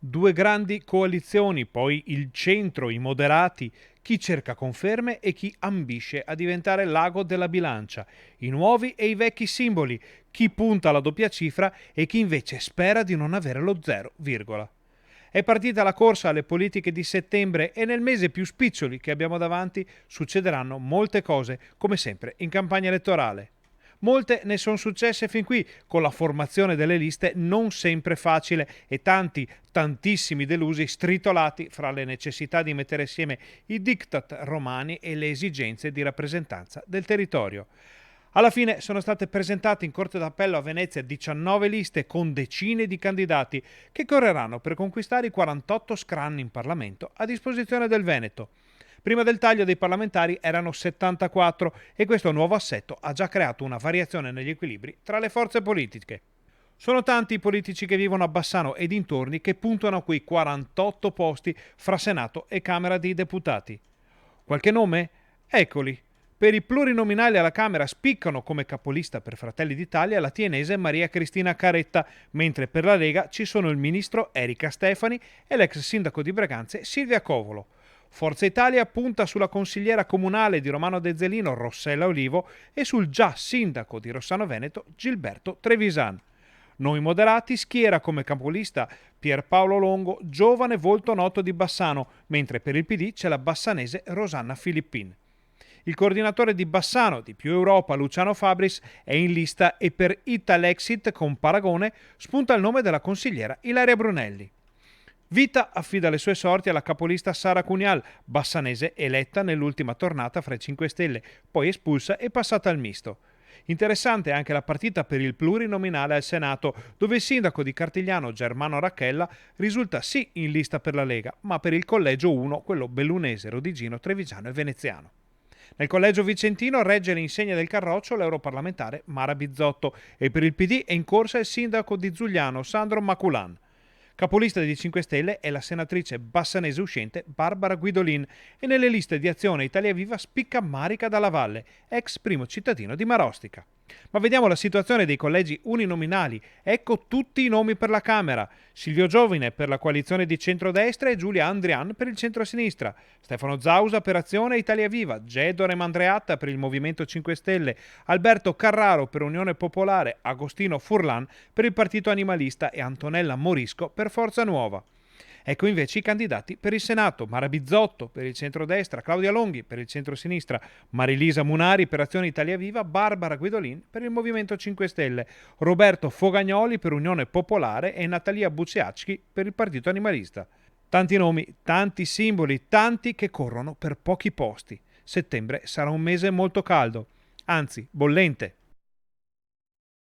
Due grandi coalizioni, poi il centro, i moderati, chi cerca conferme e chi ambisce a diventare l'ago della bilancia, i nuovi e i vecchi simboli, chi punta alla doppia cifra e chi invece spera di non avere lo zero, virgola. È partita la corsa alle politiche di settembre e nel mese più spiccioli che abbiamo davanti succederanno molte cose, come sempre in campagna elettorale. Molte ne sono successe fin qui, con la formazione delle liste non sempre facile e tantissimi delusi stritolati fra le necessità di mettere assieme i diktat romani e le esigenze di rappresentanza del territorio. Alla fine sono state presentate in Corte d'Appello a Venezia 19 liste con decine di candidati che correranno per conquistare i 48 scranni in Parlamento a disposizione del Veneto. Prima del taglio dei parlamentari erano 74 e questo nuovo assetto ha già creato una variazione negli equilibri tra le forze politiche. Sono tanti i politici che vivono a Bassano e dintorni che puntano a quei 48 posti fra Senato e Camera dei Deputati. Qualche nome? Eccoli. Per i plurinominali alla Camera spiccano come capolista per Fratelli d'Italia la tienese Maria Cristina Caretta, mentre per la Lega ci sono il ministro Erika Stefani e l'ex sindaco di Breganze Silvia Covolo. Forza Italia punta sulla consigliera comunale di Romano De Zelino Rossella Olivo e sul già sindaco di Rossano Veneto Gilberto Trevisan. Noi Moderati schiera come capolista Pierpaolo Longo, giovane volto noto di Bassano, mentre per il PD c'è la bassanese Rosanna Filippin. Il coordinatore di Bassano di Più Europa, Luciano Fabris, è in lista e per Italexit con Paragone spunta il nome della consigliera Ilaria Brunelli. Vita affida le sue sorti alla capolista Sara Cunial, bassanese eletta nell'ultima tornata fra i 5 Stelle, poi espulsa e passata al misto. Interessante anche la partita per il plurinominale al Senato, dove il sindaco di Cartigliano Germano Racchella risulta sì in lista per la Lega, ma per il collegio 1, quello bellunese, rodigino, trevigiano e veneziano. Nel collegio vicentino regge l'insegna del Carroccio l'europarlamentare Mara Bizzotto e per il PD è in corsa il sindaco di Zugliano Sandro Maculan. Capolista dei 5 Stelle è la senatrice bassanese uscente Barbara Guidolin e nelle liste di Azione Italia Viva spicca Marica Dalla Valle, ex primo cittadino di Marostica. Ma vediamo la situazione dei collegi uninominali. Ecco tutti i nomi per la Camera. Silvio Giovine per la coalizione di centrodestra e Giulia Andrian per il centrosinistra. Stefano Zausa per Azione Italia Viva. Gedore Mandreatta per il Movimento 5 Stelle. Alberto Carraro per Unione Popolare. Agostino Furlan per il Partito Animalista e Antonella Morisco per Forza Nuova. Ecco invece i candidati per il Senato: Mara Bizzotto per il centrodestra, Claudia Longhi per il centrosinistra, Marilisa Munari per Azione Italia Viva, Barbara Guidolin per il Movimento 5 Stelle, Roberto Fogagnoli per Unione Popolare e Natalia Bucciacchi per il Partito Animalista. Tanti nomi, tanti simboli, tanti che corrono per pochi posti. Settembre sarà un mese molto caldo, anzi bollente.